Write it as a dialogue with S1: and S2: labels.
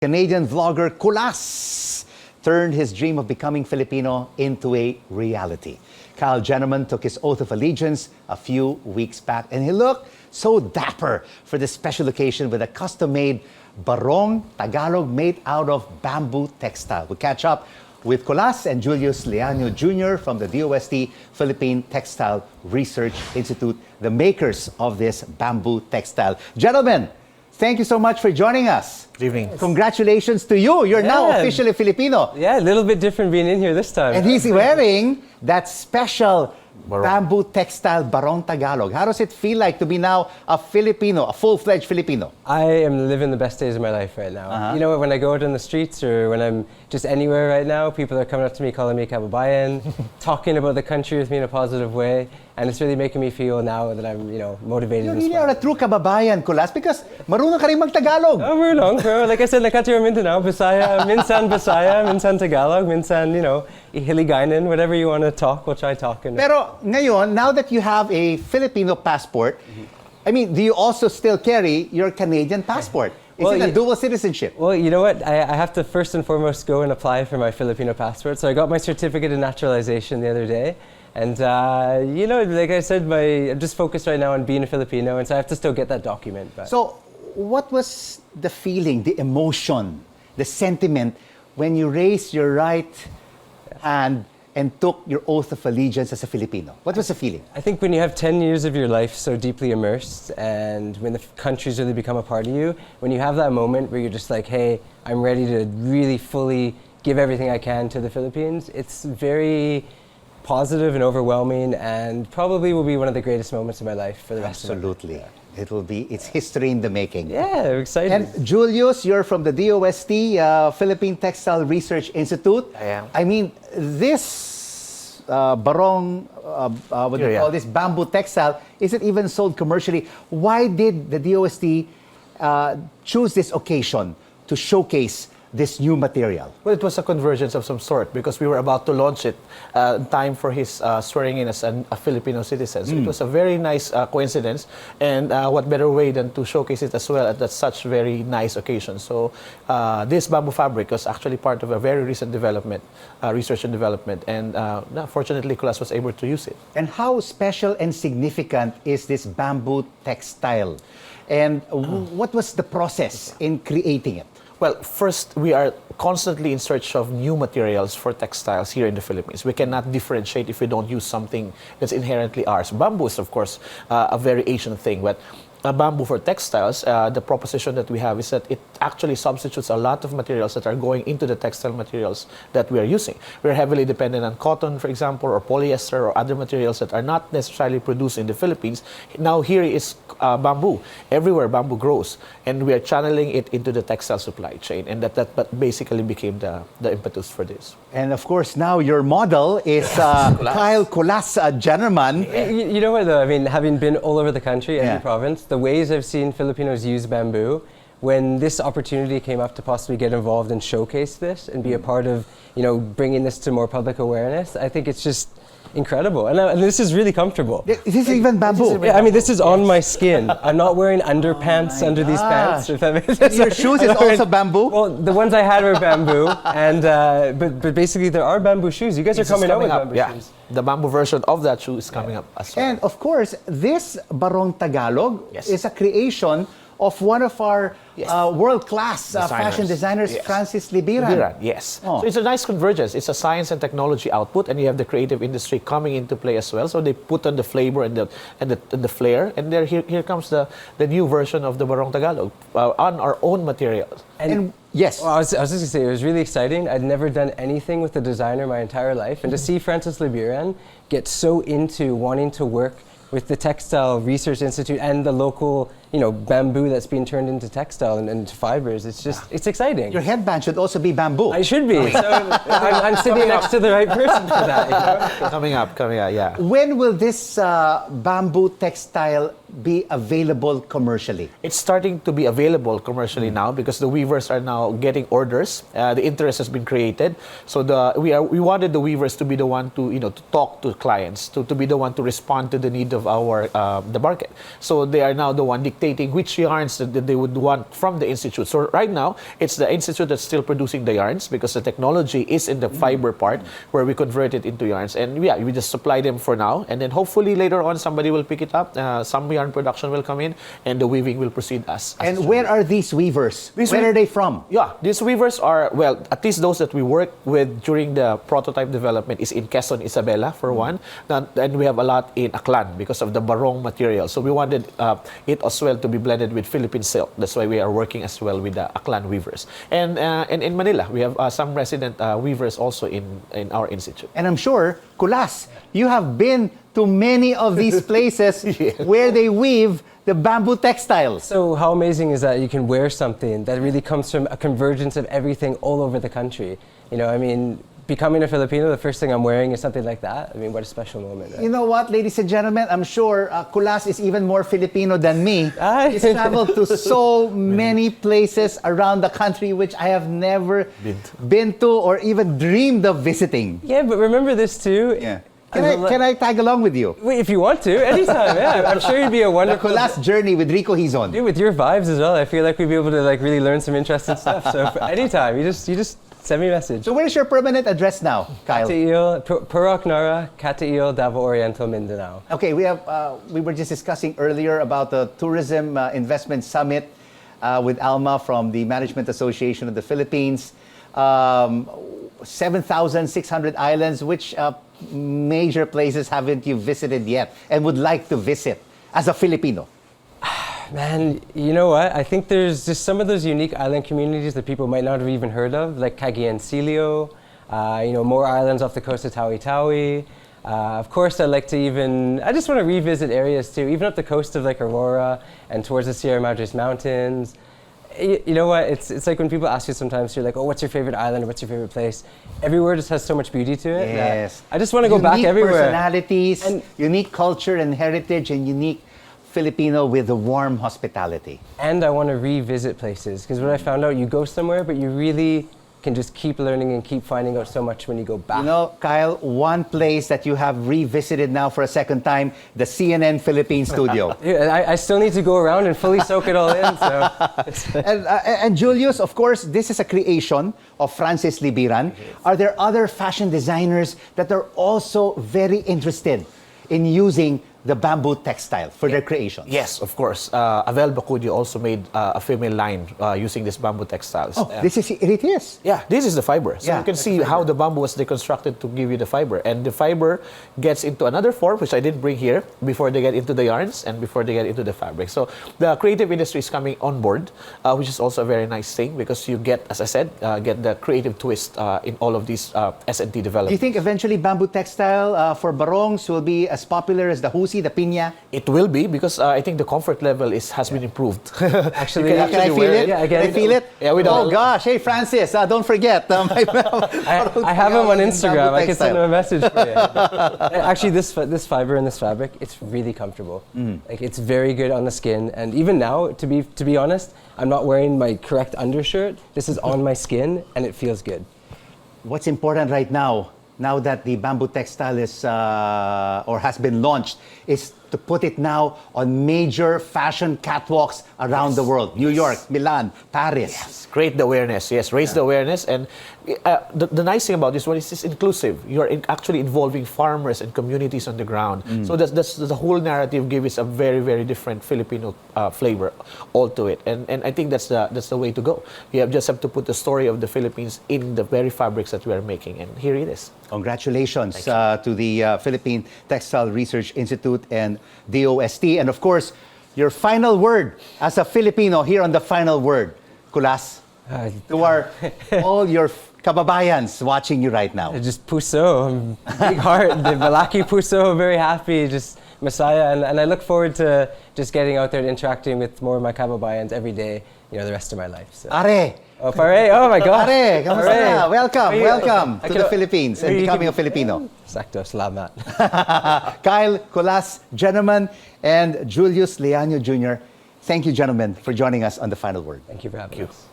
S1: Canadian vlogger Kulas turned his dream of becoming Filipino into a reality. Kyle Jennermann took his oath of allegiance a few weeks back, and he looked so dapper for this special occasion with a custom-made Barong Tagalog made out of bamboo textile. We catch up with Kulas and Julius Leaño Jr. from the DOST Philippine Textile Research Institute, the makers of this bamboo textile. Gentlemen, thank you so much for joining us.
S2: Good evening.
S1: Congratulations to you. You're now officially Filipino.
S3: Yeah, a little bit different being in here this time.
S1: And he's wearing that special bamboo textile Barong Tagalog. How does it feel like to be now a Filipino, a full-fledged Filipino?
S3: I am living the best days of my life right now. You know, when I go out on the streets or when I'm just anywhere right now, people are coming up to me, calling me kababayan, talking about the country with me in a positive way. And it's really making me feel now that I'm, motivated.
S1: You really are a true kababayan, Kulas, because marunong ka rin mag-Tagalog.
S3: Oh, marunong. Pero like I said, nakatira Mindanao, Bisaya, minsan Tagalog, minsan, Hiligaynon, whatever you want to talk, we'll try talking.
S1: Pero ngayon, now that you have a Filipino passport, I mean, do you also still carry your Canadian passport? Is it a dual citizenship?
S3: Well, you know what? I have to first and foremost go and apply for my Filipino passport. So I got my certificate of naturalization the other day. And, like I said, I'm just focused right now on being a Filipino, and so I have to still get that document. But.
S1: So what was the feeling, the emotion, the sentiment when you raised your right hand and took your oath of allegiance as a Filipino? What was the feeling?
S3: I think when you have 10 years of your life so deeply immersed and when the country's really become a part of you, when you have that moment where you're just like, hey, I'm ready to really fully give everything I can to the Philippines, it's very positive and overwhelming, and probably will be one of the greatest moments of my life for the rest of my life.
S1: Absolutely. It's history in the making.
S3: Yeah, I'm excited.
S1: And Julius, you're from the DOST, Philippine Textile Research Institute.
S2: I am.
S1: I mean, this barong, what do you call this, bamboo textile, isn't even sold commercially. Why did the DOST choose this occasion to showcase this new material?
S2: Well, it was a convergence of some sort because we were about to launch it in time for his swearing in as a Filipino citizen. So it was a very nice coincidence, and what better way than to showcase it as well at such very nice occasion. So this bamboo fabric was actually part of a very recent development, research and development, and fortunately Kulas was able to use it.
S1: And how special and significant is this bamboo textile? And what was the process in creating it?
S2: Well, first, we are constantly in search of new materials for textiles here in the Philippines. We cannot differentiate if we don't use something that's inherently ours. Bamboo is, of course, a very Asian thing, but bamboo for textiles, the proposition that we have is that it actually substitutes a lot of materials that are going into the textile materials that we are using. We're heavily dependent on cotton, for example, or polyester, or other materials that are not necessarily produced in the Philippines. Now here is bamboo. Everywhere bamboo grows, and we are channeling it into the textile supply chain, and that basically became the impetus for this.
S1: And of course, now your model is Kyle Kulas Jennermann.
S3: You know what, though? I mean, having been all over the country, every province, the ways I've seen Filipinos use bamboo, when this opportunity came up to possibly get involved and showcase this and be a part of, bringing this to more public awareness, I think it's just incredible. And this is really comfortable.
S1: This is even bamboo.
S3: Yeah, I mean, this is on my skin. I'm not wearing underpants under these pants. If that makes sense.
S1: Your shoes is also bamboo?
S3: Well, the ones I had were bamboo, and but basically there are bamboo shoes. You guys are coming out with bamboo shoes.
S2: The bamboo version of that shoe is coming up as well.
S1: And of course, this Barong Tagalog is a creation of one of our world-class fashion designers, Francis Libiran.
S2: Yes. So it's a nice convergence. It's a science and technology output, and you have the creative industry coming into play as well. So they put on the flavor and the flair, and here comes the new version of the Barong Tagalog on our own materials.
S1: And yes.
S3: Well, I was just going to say, it was really exciting. I'd never done anything with a designer my entire life, and to see Francis Libiran get so into wanting to work with the Textile Research Institute and the local, bamboo that's being turned into textile and into fibers. It's just, it's exciting.
S1: Your headband should also be bamboo.
S3: I should be. So I'm sitting next to the right person for that.
S2: Coming up, yeah.
S1: When will this bamboo textile be available commercially?
S2: It's starting to be available commercially now because the weavers are now getting orders. The interest has been created. So we wanted the weavers to be the one to to talk to clients, to be the one to respond to the need of the market. So they are now the one dictating which yarns that they would want from the institute. So right now, it's the institute that's still producing the yarns because the technology is in the fiber part where we convert it into yarns. And yeah, we just supply them for now. And then hopefully later on, somebody will pick it up. Some yarn production will come in and the weaving will proceed as
S1: And where are these weavers? Where are they from?
S2: Yeah, these weavers are, well, at least those that we work with during the prototype development is in Quezon, Isabela, for one. And we have a lot in Aklan because of the Barong material. So we wanted it as well to be blended with Philippine silk. That's why we are working as well with the Aklan weavers. And in Manila, we have some resident weavers also in our institute.
S1: And I'm sure, Kulas, you have been to many of these places where they weave the bamboo textiles.
S3: So how amazing is that you can wear something that really comes from a convergence of everything all over the country? You know, I mean, becoming a Filipino, the first thing I'm wearing is something like that. I mean, what a special moment. Right?
S1: You know what, ladies and gentlemen, I'm sure Kulas is even more Filipino than me. He's traveled to so many places around the country which I have never been to or even dreamed of visiting.
S3: Yeah, but remember this too.
S1: Yeah. Can I tag along with you?
S3: Wait, if you want to, anytime. Yeah, I'm sure you'd be a wonderful.
S1: Kulas journey with Rico Hizon.
S3: Dude, with your vibes as well, I feel like we'd be able to like really learn some interesting stuff. So anytime, you just send me a message.
S1: So where's your permanent address now, Kyle?
S3: Katail, Purok Nara, Katail, Davao Oriental, Mindanao.
S1: Okay, we were just discussing earlier about the Tourism Investment Summit with Alma from the Management Association of the Philippines. 7,600 islands. Which major places haven't you visited yet and would like to visit as a Filipino?
S3: Man, you know what? I think there's just some of those unique island communities that people might not have even heard of, like Cagayancillo, more islands off the coast of Tawi-Tawi. Of course, I just want to revisit areas too, even up the coast of like Aurora and towards the Sierra Madres Mountains. You know what? It's like when people ask you sometimes, you're like, oh, what's your favorite island? What's your favorite place? Everywhere just has so much beauty to it.
S1: Yes.
S3: I just want to go back everywhere.
S1: Unique personalities, and unique culture and heritage, and unique Filipino with a warm hospitality.
S3: And I want to revisit places, because what I found out, you go somewhere, but you really can just keep learning and keep finding out so much when you go back.
S1: You know, Kyle, one place that you have revisited now for a second time, the CNN Philippine studio.
S3: Yeah, I still need to go around and fully soak it all in. So.
S1: And Julius, of course, this is a creation of Francis Libiran. Are there other fashion designers that are also very interested in using the bamboo textile for their creations?
S2: Yes, of course. Avel Bacudio also made a female line using this bamboo textiles.
S1: Oh, it is.
S2: Yeah, this is the fiber. So
S1: Yeah,
S2: you can see how the bamboo was deconstructed to give you the fiber. And the fiber gets into another form, which I did bring here, before they get into the yarns and before they get into the fabric. So the creative industry is coming on board, which is also a very nice thing because you get, as I said, get the creative twist in all of these S&T
S1: Do
S2: developments.
S1: you think eventually bamboo textile for barongs will be as popular as the husi, the piña?
S2: It will be because I think the comfort level has been improved.
S3: Actually,
S1: Can I feel it?
S3: Yeah,
S1: Can I feel it?
S2: Yeah, we
S1: Oh
S2: don't.
S1: gosh, hey Francis, don't forget.
S3: I have him on Instagram. I can send him a message for you. Actually, this fiber and this fabric, it's really comfortable. Like it's very good on the skin. And even now, to be honest, I'm not wearing my correct undershirt. This is on my skin, and it feels good.
S1: What's important right now that the bamboo textile is or has been launched, is to put it now on major fashion catwalks around the world. New York, Milan, Paris.
S2: Yes, create the awareness. Yes, raise the awareness. And the nice thing about this one is it's inclusive. You're actually involving farmers and communities on the ground. So that's the whole narrative gives a very, very different Filipino flavor all to it. And I think that's the way to go. You just have to put the story of the Philippines in the very fabrics that we are making. And here it is.
S1: Congratulations to the Philippine Textile Research Institute and DOST. And of course, your final word as a Filipino here on The Final Word, Kulas, to all your kababayans watching you right now.
S3: Just puso, big heart, the Malaki puso, very happy, just Messiah. And I look forward to just getting out there and interacting with more of my kababayans every day, the rest of my life. So.
S1: Are!
S3: Oh, pare! Oh my God!
S1: Pare, kamusta na? Welcome to the
S3: can-
S1: Philippines and becoming a Filipino.
S3: Sakto, salamat.
S1: Kyle, Kulas, Jennermann, and Julius Leaño Jr., thank you, gentlemen, for joining us on The Final Word.
S3: Thank you for having us.